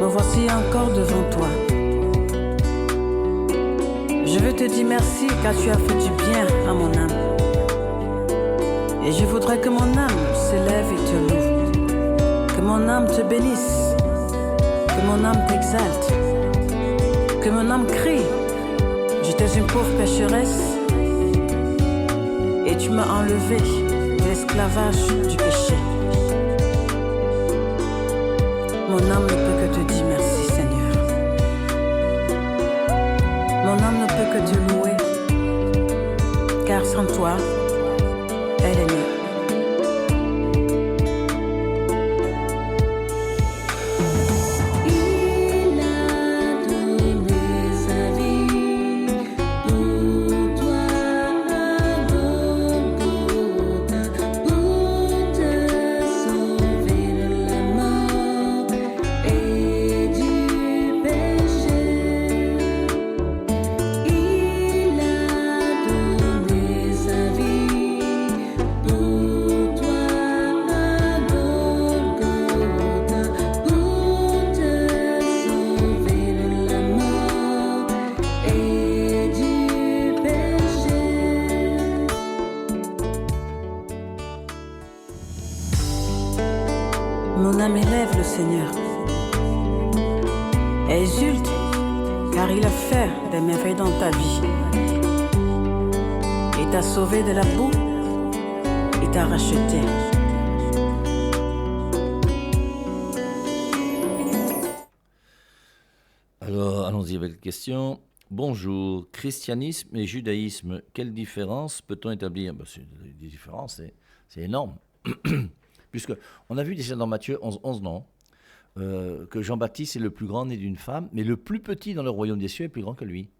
Speaker 2: Me voici encore devant toi. Je veux te dire merci car tu as fait du bien à mon âme. Et je voudrais que mon âme s'élève et te loue. Que mon âme te bénisse. Que mon âme t'exalte. Que mon âme crie. J'étais une pauvre pécheresse. Et tu m'as enlevé de l'esclavage du péché. Mon âme ne peut que te dire merci, Seigneur. Mon âme ne peut que te louer. Car sans toi, elle est née. Mon âme élève le Seigneur. Exulte, car il a fait des merveilles dans ta vie. Il t'a sauvé de la boue, il t'a racheté.
Speaker 1: Alors, allons-y avec la question. Bonjour, christianisme et judaïsme, quelle différence peut-on établir? C'est des différences, c'est énorme. Puisque on a vu déjà dans Matthieu 11 non, que Jean-Baptiste est le plus grand né d'une femme, mais le plus petit dans le royaume des cieux est plus grand que lui.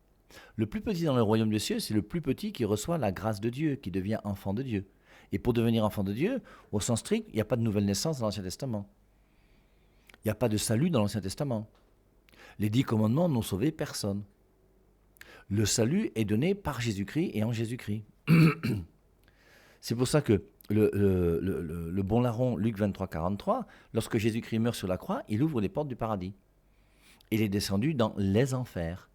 Speaker 1: Le plus petit dans le royaume des cieux, c'est le plus petit qui reçoit la grâce de Dieu, qui devient enfant de Dieu. Et pour devenir enfant de Dieu, au sens strict, il n'y a pas de nouvelle naissance dans l'Ancien Testament. Il n'y a pas de salut dans l'Ancien Testament. Les 10 commandements n'ont sauvé personne. Le salut est donné par Jésus-Christ et en Jésus-Christ. C'est pour ça que le bon larron, Luc 23, 43, lorsque Jésus-Christ meurt sur la croix, il ouvre les portes du paradis. Il est descendu dans les enfers.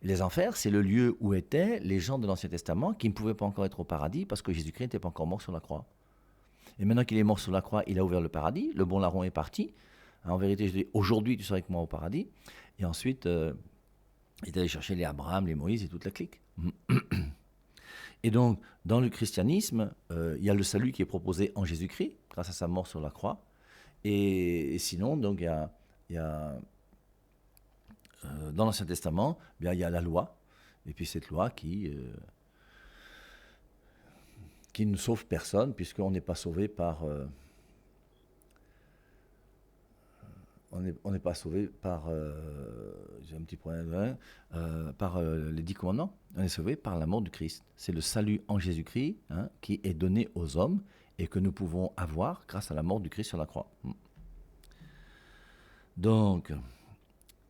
Speaker 1: Et les enfers, c'est le lieu où étaient les gens de l'Ancien Testament qui ne pouvaient pas encore être au paradis parce que Jésus-Christ n'était pas encore mort sur la croix. Et maintenant qu'il est mort sur la croix, il a ouvert le paradis, le bon larron est parti. En vérité, je dis, aujourd'hui, tu seras avec moi au paradis. Et ensuite, il est allé chercher les Abraham, les Moïse et toute la clique. Et donc, dans le christianisme, il y a le salut qui est proposé en Jésus-Christ, grâce à sa mort sur la croix. Et sinon, donc, il y a dans l'Ancien Testament, bien, il y a la loi. Et puis cette loi qui ne sauve personne, puisqu'on n'est pas sauvé par... on n'est pas sauvé par, j'ai un petit problème, par les 10 commandements. On est sauvé par l'amour du Christ. C'est le salut en Jésus-Christ qui est donné aux hommes et que nous pouvons avoir grâce à la mort du Christ sur la croix. Donc,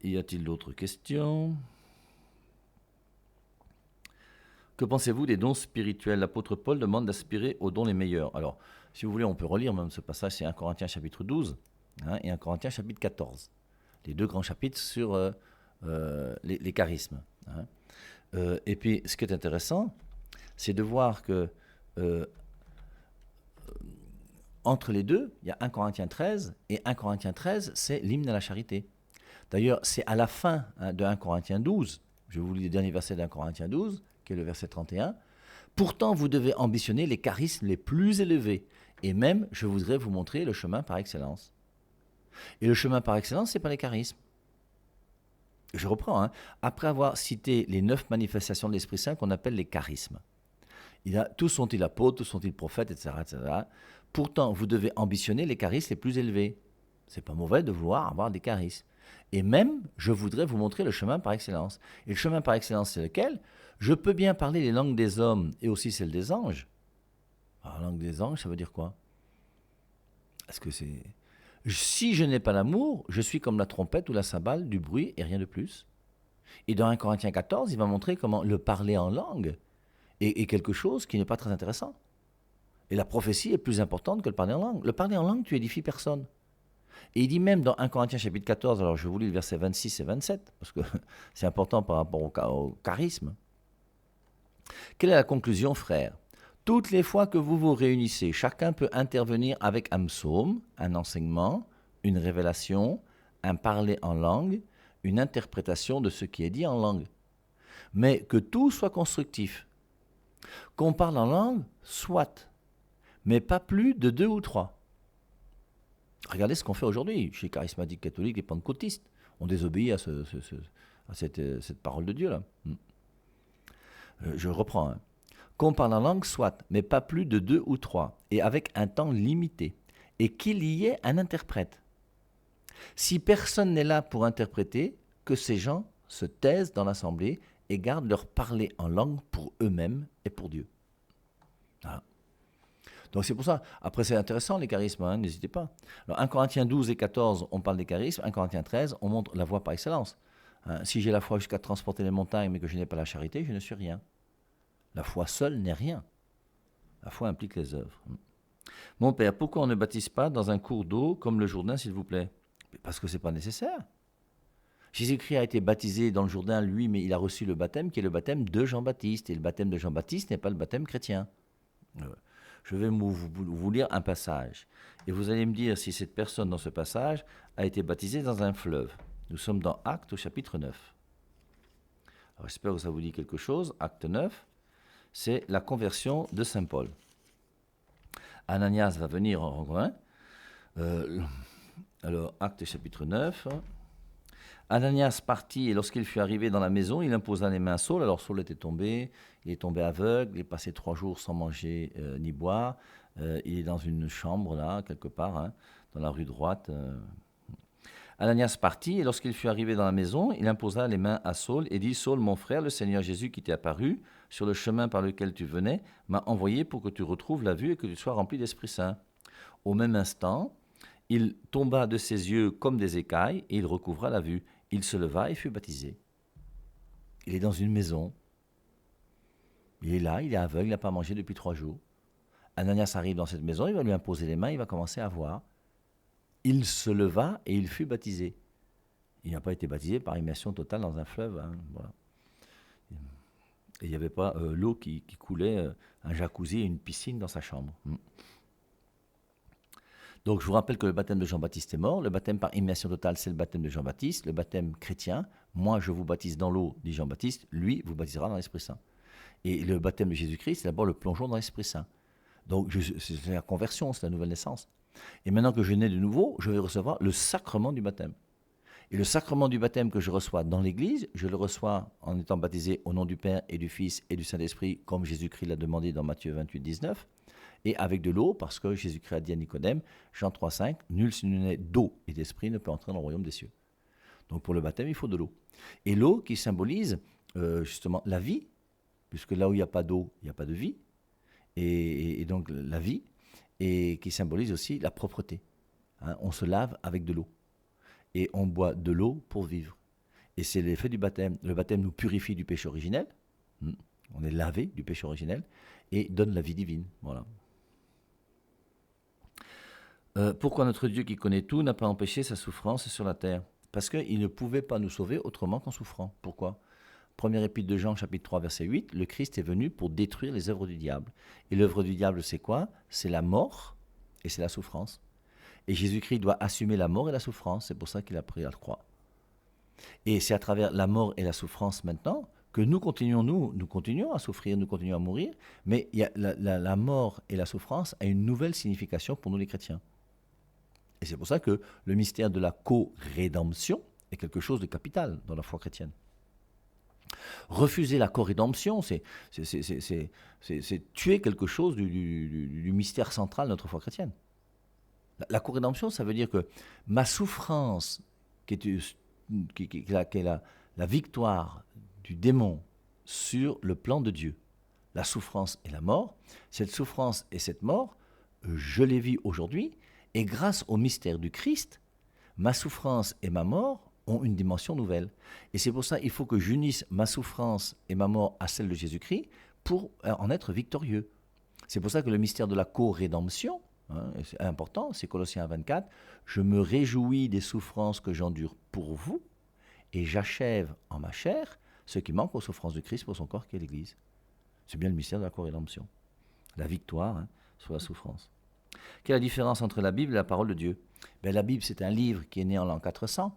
Speaker 1: y a-t-il d'autres questions? Que pensez-vous des dons spirituels? L'apôtre Paul demande d'aspirer aux dons les meilleurs. Alors, si vous voulez, on peut relire même ce passage, c'est 1 Corinthiens chapitre 12. Et 1 Corinthiens chapitre 14, les deux grands chapitres sur les charismes. Et puis, ce qui est intéressant, c'est de voir que entre les deux, il y a 1 Corinthiens 13, et 1 Corinthiens 13, c'est l'hymne à la charité. D'ailleurs, c'est à la fin de 1 Corinthiens 12, je vous lis le dernier verset d'1 Corinthiens 12, qui est le verset 31, « Pourtant, vous devez ambitionner les charismes les plus élevés, et même, je voudrais vous montrer le chemin par excellence. » Et le chemin par excellence, ce n'est pas les charismes. Je reprends, après avoir cité les 9 manifestations de l'Esprit Saint qu'on appelle les charismes. Tous sont-ils apôtres, tous sont-ils prophètes, etc., etc. Pourtant, vous devez ambitionner les charismes les plus élevés. Ce n'est pas mauvais de vouloir avoir des charismes. Et même, je voudrais vous montrer le chemin par excellence. Et le chemin par excellence, c'est lequel? Je peux bien parler les langues des hommes et aussi celles des anges. Alors, la langue des anges, ça veut dire quoi? Est-ce que c'est... Si je n'ai pas l'amour, je suis comme la trompette ou la cymbale, du bruit et rien de plus. Et dans 1 Corinthiens 14, il va montrer comment le parler en langue est quelque chose qui n'est pas très intéressant. Et la prophétie est plus importante que le parler en langue. Le parler en langue, tu édifies personne. Et il dit même dans 1 Corinthiens chapitre 14, alors je vous lis le verset 26 et 27, parce que c'est important par rapport au charisme. Quelle est la conclusion, frères? Toutes les fois que vous vous réunissez, chacun peut intervenir avec un psaume, un enseignement, une révélation, un parler en langue, une interprétation de ce qui est dit en langue. Mais que tout soit constructif. Qu'on parle en langue, soit, mais pas plus de 2 ou 3. Regardez ce qu'on fait aujourd'hui chez les charismatiques catholiques et pentecôtistes. On désobéit à, cette parole de Dieu-là. Je reprends. Qu'on parle en langue, soit, mais pas plus de 2 ou 3, et avec un temps limité, et qu'il y ait un interprète. Si personne n'est là pour interpréter, que ces gens se taisent dans l'assemblée et gardent leur parler en langue pour eux-mêmes et pour Dieu. Voilà. Donc c'est pour ça. Après, c'est intéressant les charismes, n'hésitez pas. Alors 1 Corinthiens 12 et 14, on parle des charismes. 1 Corinthiens 13, on montre la voie par excellence. Si j'ai la foi jusqu'à transporter les montagnes, mais que je n'ai pas la charité, je ne suis rien. La foi seule n'est rien. La foi implique les œuvres. Mon père, pourquoi on ne baptise pas dans un cours d'eau comme le Jourdain, s'il vous plaît? Parce que ce n'est pas nécessaire. Jésus-Christ a été baptisé dans le Jourdain, lui, mais il a reçu le baptême qui est le baptême de Jean-Baptiste. Et le baptême de Jean-Baptiste n'est pas le baptême chrétien. Je vais vous lire un passage. Et vous allez me dire si cette personne dans ce passage a été baptisée dans un fleuve. Nous sommes dans Actes au chapitre 9. Alors, j'espère que ça vous dit quelque chose. Acte 9, c'est la conversion de Saint Paul. Ananias va venir en Romain. Alors, Acte chapitre 9. Ananias partit, et lorsqu'il fut arrivé dans la maison, il imposa les mains à Saul. Alors Saul était tombé, il est tombé aveugle, il est passé 3 jours sans manger ni boire. Il est dans une chambre, là, quelque part, dans la rue droite. Ananias partit, et lorsqu'il fut arrivé dans la maison, il imposa les mains à Saul et dit, Saul, mon frère, le Seigneur Jésus qui t'est apparu sur le chemin par lequel tu venais, m'a envoyé pour que tu retrouves la vue et que tu sois rempli d'Esprit Saint. Au même instant, il tomba de ses yeux comme des écailles et il recouvra la vue. Il se leva et fut baptisé. Il est dans une maison. Il est là, il est aveugle, il n'a pas mangé depuis 3 jours. Ananias arrive dans cette maison, il va lui imposer les mains, il va commencer à voir. Il se leva et il fut baptisé. Il n'a pas été baptisé par immersion totale dans un fleuve. Voilà. Et il n'y avait pas l'eau qui coulait, un jacuzzi et une piscine dans sa chambre. Donc je vous rappelle que le baptême de Jean-Baptiste est mort. Le baptême par immersion totale, c'est le baptême de Jean-Baptiste. Le baptême chrétien, moi je vous baptise dans l'eau, dit Jean-Baptiste, lui vous baptisera dans l'Esprit Saint. Et le baptême de Jésus-Christ, c'est d'abord le plongeon dans l'Esprit Saint. Donc c'est la conversion, c'est la nouvelle naissance. Et maintenant que je nais de nouveau, je vais recevoir le sacrement du baptême. Et le sacrement du baptême que je reçois dans l'Église, je le reçois en étant baptisé au nom du Père et du Fils et du Saint-Esprit, comme Jésus-Christ l'a demandé dans Matthieu 28, 19, et avec de l'eau, parce que Jésus-Christ a dit à Nicodème, Jean 3, 5, nul s'il n'est d'eau et d'esprit ne peut entrer dans le royaume des cieux. Donc pour le baptême, il faut de l'eau. Et l'eau qui symbolise justement la vie, puisque là où il n'y a pas d'eau, il n'y a pas de vie, et donc la vie, et qui symbolise aussi la propreté. On se lave avec de l'eau. Et on boit de l'eau pour vivre. Et c'est l'effet du baptême. Le baptême nous purifie du péché originel. On est lavé du péché originel et donne la vie divine. Voilà. Pourquoi notre Dieu qui connaît tout n'a pas empêché sa souffrance sur la terre? Parce qu'il ne pouvait pas nous sauver autrement qu'en souffrant. Pourquoi? Première épître de Jean, chapitre 3, verset 8, le Christ est venu pour détruire les œuvres du diable. Et l'œuvre du diable, c'est quoi? C'est la mort et c'est la souffrance. Et Jésus-Christ doit assumer la mort et la souffrance. C'est pour ça qu'il a pris la croix. Et c'est à travers la mort et la souffrance maintenant que nous continuons à souffrir, nous continuons à mourir. Mais il y a la mort et la souffrance a une nouvelle signification pour nous les chrétiens. Et c'est pour ça que le mystère de la co-rédemption est quelque chose de capital dans la foi chrétienne. Refuser la co-rédemption, c'est tuer quelque chose du mystère central de notre foi chrétienne. La co-rédemption, ça veut dire que ma souffrance, qui est la victoire du démon sur le plan de Dieu, la souffrance et la mort, cette souffrance et cette mort, je les vis aujourd'hui, et grâce au mystère du Christ, ma souffrance et ma mort ont une dimension nouvelle. Et c'est pour ça qu'il faut que j'unisse ma souffrance et ma mort à celle de Jésus-Christ pour en être victorieux. C'est pour ça que le mystère de la co-rédemption hein, et c'est important, c'est Colossiens 24, « Je me réjouis des souffrances que j'endure pour vous, et j'achève en ma chair ce qui manque aux souffrances de Christ pour son corps qui est l'Église. » C'est bien le mystère de la co-rédemption, la victoire, hein, sur la souffrance. Quelle est la différence entre la Bible et la parole de Dieu? La Bible, c'est un livre qui est né en l'an 400.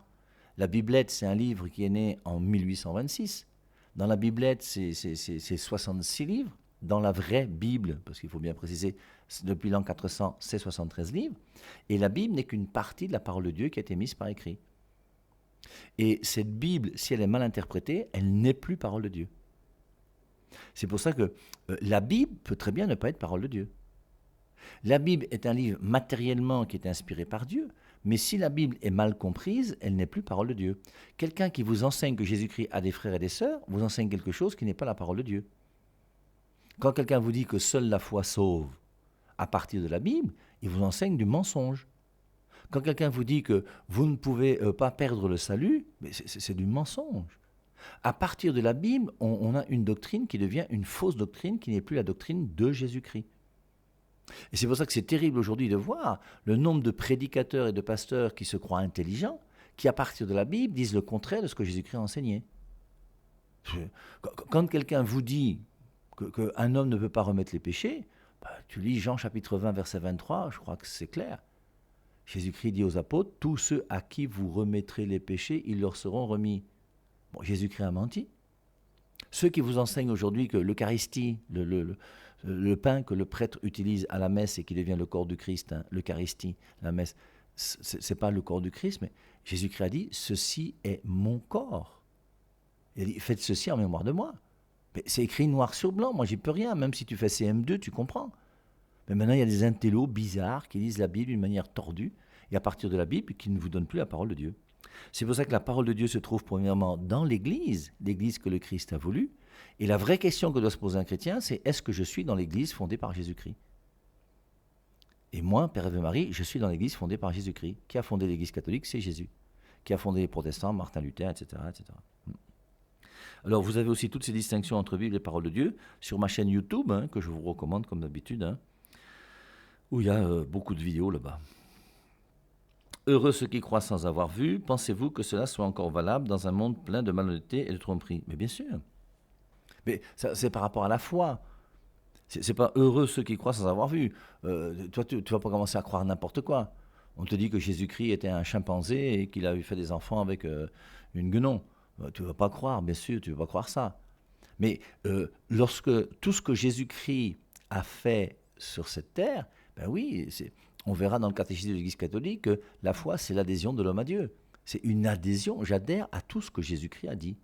Speaker 1: La Biblette, c'est un livre qui est né en 1826. Dans la Biblette, c'est 66 livres. Dans la vraie Bible, parce qu'il faut bien préciser, depuis l'an 400, c'est 73 livres. Et la Bible n'est qu'une partie de la parole de Dieu qui a été mise par écrit. Et cette Bible, si elle est mal interprétée, elle n'est plus parole de Dieu. C'est pour ça que la Bible peut très bien ne pas être parole de Dieu. La Bible est un livre matériellement qui est inspiré par Dieu, mais si la Bible est mal comprise, elle n'est plus parole de Dieu. Quelqu'un qui vous enseigne que Jésus-Christ a des frères et des sœurs, vous enseigne quelque chose qui n'est pas la parole de Dieu. Quand quelqu'un vous dit que seule la foi sauve à partir de la Bible, il vous enseigne du mensonge. Quand quelqu'un vous dit que vous ne pouvez pas perdre le salut, c'est du mensonge. À partir de la Bible, on a une doctrine qui devient une fausse doctrine, qui n'est plus la doctrine de Jésus-Christ. Et c'est pour ça que c'est terrible aujourd'hui de voir le nombre de prédicateurs et de pasteurs qui se croient intelligents, qui à partir de la Bible disent le contraire de ce que Jésus-Christ a enseigné. Quand quelqu'un vous dit qu'un homme ne peut pas remettre les péchés, tu lis Jean chapitre 20 verset 23, je crois que c'est clair. Jésus-Christ dit aux apôtres, « Tous ceux à qui vous remettrez les péchés, ils leur seront remis. » Bon, Jésus-Christ a menti. Ceux qui vous enseignent aujourd'hui que l'Eucharistie, le pain que le prêtre utilise à la messe et qui devient le corps du Christ, hein, l'Eucharistie, la messe, c'est pas le corps du Christ, mais Jésus-Christ a dit, « Ceci est mon corps. » Il a dit, « Faites ceci en mémoire de moi. » Mais c'est écrit noir sur blanc, moi j'y peux rien, même si tu fais CM2, tu comprends. Mais maintenant il y a des intellos bizarres qui lisent la Bible d'une manière tordue, et à partir de la Bible, qui ne vous donnent plus la parole de Dieu. C'est pour ça que la parole de Dieu se trouve premièrement dans l'Église, l'Église que le Christ a voulu. Et la vraie question que doit se poser un chrétien, c'est est-ce que je suis dans l'Église fondée par Jésus-Christ? Et moi, Père Hervé Marie, je suis dans l'Église fondée par Jésus-Christ. Qui a fondé l'Église catholique? C'est Jésus. Qui a fondé les protestants? Martin Luther, etc., etc. Alors, vous avez aussi toutes ces distinctions entre Bible et parole de Dieu sur ma chaîne YouTube, hein, que je vous recommande comme d'habitude, hein, où il y a beaucoup de vidéos là-bas. Heureux ceux qui croient sans avoir vu, pensez-vous que cela soit encore valable dans un monde plein de malhonnêteté et de tromperie? Mais bien sûr. Mais ça, c'est par rapport à la foi. C'est pas heureux ceux qui croient sans avoir vu. Toi, tu vas pas commencer à croire n'importe quoi. On te dit que Jésus-Christ était un chimpanzé et qu'il a fait des enfants avec une guenon. Tu ne vas pas croire, bien sûr, tu ne vas pas croire ça. Mais lorsque tout ce que Jésus-Christ a fait sur cette terre, ben oui, on verra dans le catéchisme de l'Église catholique que la foi, c'est l'adhésion de l'homme à Dieu. C'est une adhésion, j'adhère à tout ce que Jésus-Christ a dit.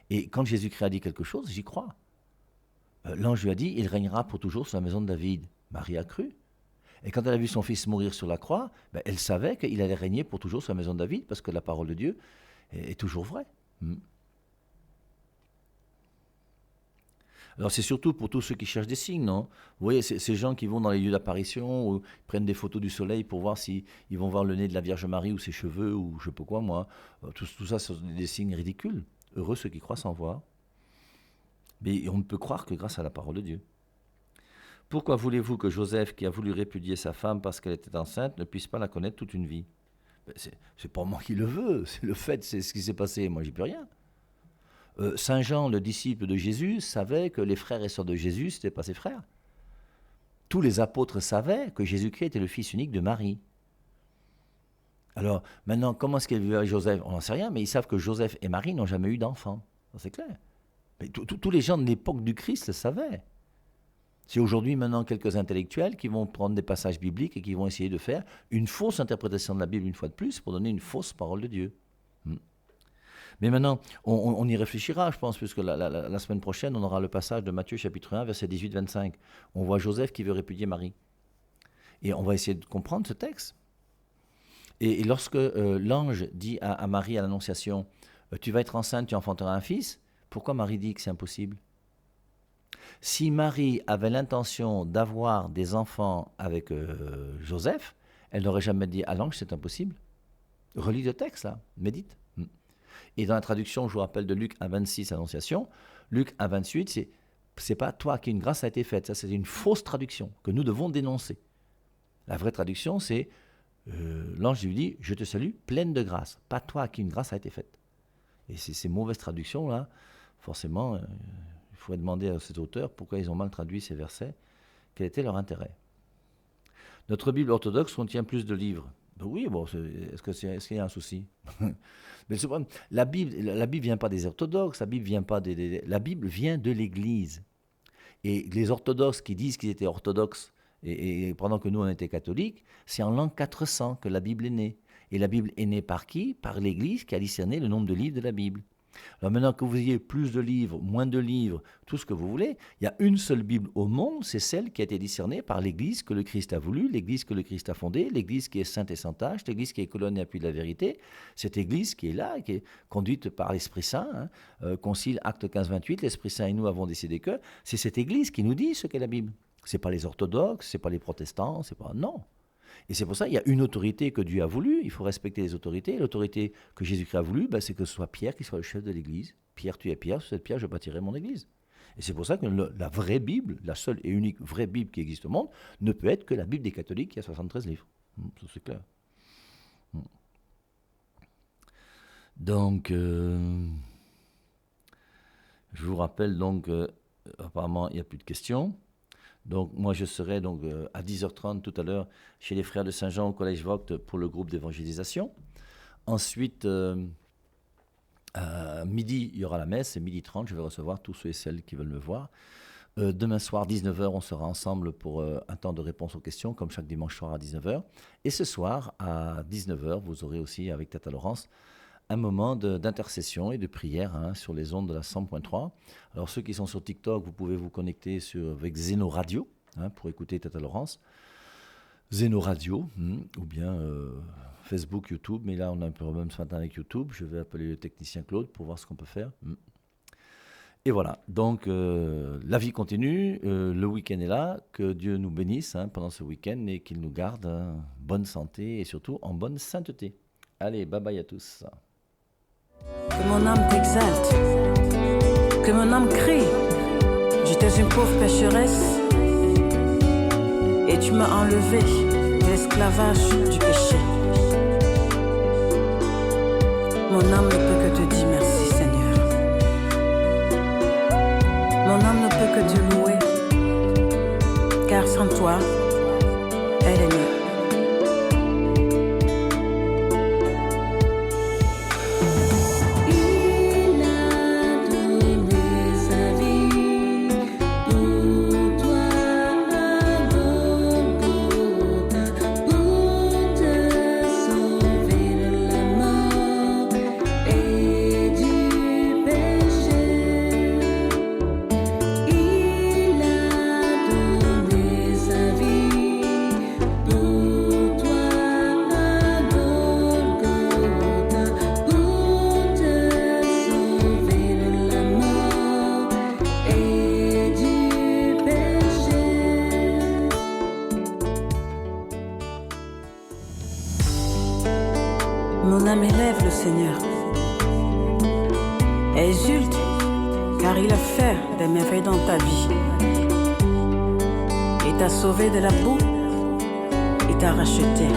Speaker 1: Et quand Jésus-Christ a dit quelque chose, j'y crois. L'ange lui a dit, il régnera pour toujours sur la maison de David. Marie a cru. Et quand elle a vu son fils mourir sur la croix, ben, elle savait qu'il allait régner pour toujours sur la maison de David, parce que la parole de Dieu est toujours vraie. Alors c'est surtout pour tous ceux qui cherchent des signes, non? Vous voyez, ces gens qui vont dans les lieux d'apparition ou prennent des photos du soleil pour voir s'ils vont voir le nez de la Vierge Marie ou ses cheveux ou je sais pas quoi, moi. Tout ça, ce sont des signes ridicules. Heureux ceux qui croient sans voir. Mais on ne peut croire que grâce à la parole de Dieu. Pourquoi voulez-vous que Joseph, qui a voulu répudier sa femme parce qu'elle était enceinte, ne puisse pas la connaître toute une vie? C'est pas moi qui le veux, c'est le fait, c'est ce qui s'est passé, moi j'y peux rien. Saint Jean, le disciple de Jésus, savait que les frères et sœurs de Jésus, c'était pas ses frères. Tous les apôtres savaient que Jésus-Christ était le fils unique de Marie. Alors, maintenant, comment est-ce qu'il vivait avec Joseph? On n'en sait rien, mais ils savent que Joseph et Marie n'ont jamais eu d'enfant. C'est clair. Mais tous les gens de l'époque du Christ le savaient. C'est aujourd'hui maintenant quelques intellectuels qui vont prendre des passages bibliques et qui vont essayer de faire une fausse interprétation de la Bible une fois de plus pour donner une fausse parole de Dieu. Mais maintenant, on y réfléchira, je pense, puisque la semaine prochaine, on aura le passage de Matthieu chapitre 1, verset 18-25. On voit Joseph qui veut répudier Marie. Et on va essayer de comprendre ce texte. Et lorsque l'ange dit à Marie à l'Annonciation, « Tu vas être enceinte, tu enfanteras un fils », pourquoi Marie dit que c'est impossible? Si Marie avait l'intention d'avoir des enfants avec Joseph, elle n'aurait jamais dit à l'ange, c'est impossible. Relis le texte, là, médite. Et dans la traduction, je vous rappelle de Luc 1,26, Annonciation, Luc 1,28, c'est pas toi à qui une grâce a été faite. Ça, c'est une fausse traduction que nous devons dénoncer. La vraie traduction, c'est l'ange lui dit « Je te salue, pleine de grâce ». Pas toi à qui une grâce a été faite. Et ces mauvaises traductions-là, forcément, il faut demander à cet auteur pourquoi ils ont mal traduit ces versets, quel était leur intérêt. Notre Bible orthodoxe contient plus de livres. Ben oui, bon, est-ce qu'il y a un souci? Mais la Bible vient pas des orthodoxes, la Bible vient pas la Bible vient de l'Église. Et les orthodoxes qui disent qu'ils étaient orthodoxes, et pendant que nous on était catholiques, c'est en l'an 400 que la Bible est née. Et la Bible est née par qui? Par l'Église qui a discerné le nombre de livres de la Bible. Alors maintenant que vous ayez plus de livres, moins de livres, tout ce que vous voulez, il y a une seule Bible au monde, c'est celle qui a été discernée par l'Église que le Christ a voulu, l'Église que le Christ a fondée, l'Église qui est sainte et sans tache, l'Église qui est colonne et appui de la vérité, cette Église qui est là, qui est conduite par l'Esprit Saint, Concile, Acte 15-28, l'Esprit Saint et nous avons décidé que, c'est cette Église qui nous dit ce qu'est la Bible. Ce n'est pas les orthodoxes, ce n'est pas les protestants, c'est pas... Non. Et c'est pour ça qu'il y a une autorité que Dieu a voulu, il faut respecter les autorités. L'autorité que Jésus-Christ a voulu, c'est que ce soit Pierre qui soit le chef de l'Église. Pierre, tu es Pierre, sur cette pierre, je bâtirai mon Église. Et c'est pour ça que la vraie Bible, la seule et unique vraie Bible qui existe au monde, ne peut être que la Bible des catholiques qui a 73 livres. Ça, c'est clair. Donc, je vous rappelle donc, apparemment, il n'y a plus de questions. Donc, moi, je serai donc, à 10h30 tout à l'heure chez les frères de Saint-Jean au Collège Vogt pour le groupe d'évangélisation. Ensuite, à midi, il y aura la messe. Et midi 30, je vais recevoir tous ceux et celles qui veulent me voir. Demain soir, 19h, on sera ensemble pour un temps de réponse aux questions, comme chaque dimanche soir à 19h. Et ce soir, à 19h, vous aurez aussi, avec Tata Laurence, un moment d'intercession et de prière sur les ondes de la 100.3. Alors ceux qui sont sur TikTok, vous pouvez vous connecter avec Zeno Radio pour écouter Tata Laurence. Zeno Radio, ou bien Facebook, YouTube. Mais là, on a un problème ce matin avec YouTube. Je vais appeler le technicien Claude pour voir ce qu'on peut faire. Et voilà, donc la vie continue, le week-end est là. Que Dieu nous bénisse pendant ce week-end et qu'il nous garde en bonne santé et surtout en bonne sainteté. Allez, bye bye à tous.
Speaker 2: Que mon âme t'exalte, que mon âme crie. J'étais une pauvre pécheresse et tu m'as enlevé de l'esclavage du péché. Mon âme ne peut que te dire merci, Seigneur. Mon âme ne peut que te louer, car sans toi, elle est née. Mon âme élève le Seigneur, exulte, car il a fait des merveilles dans ta vie. Il t'a sauvé de la boue, il t'a racheté.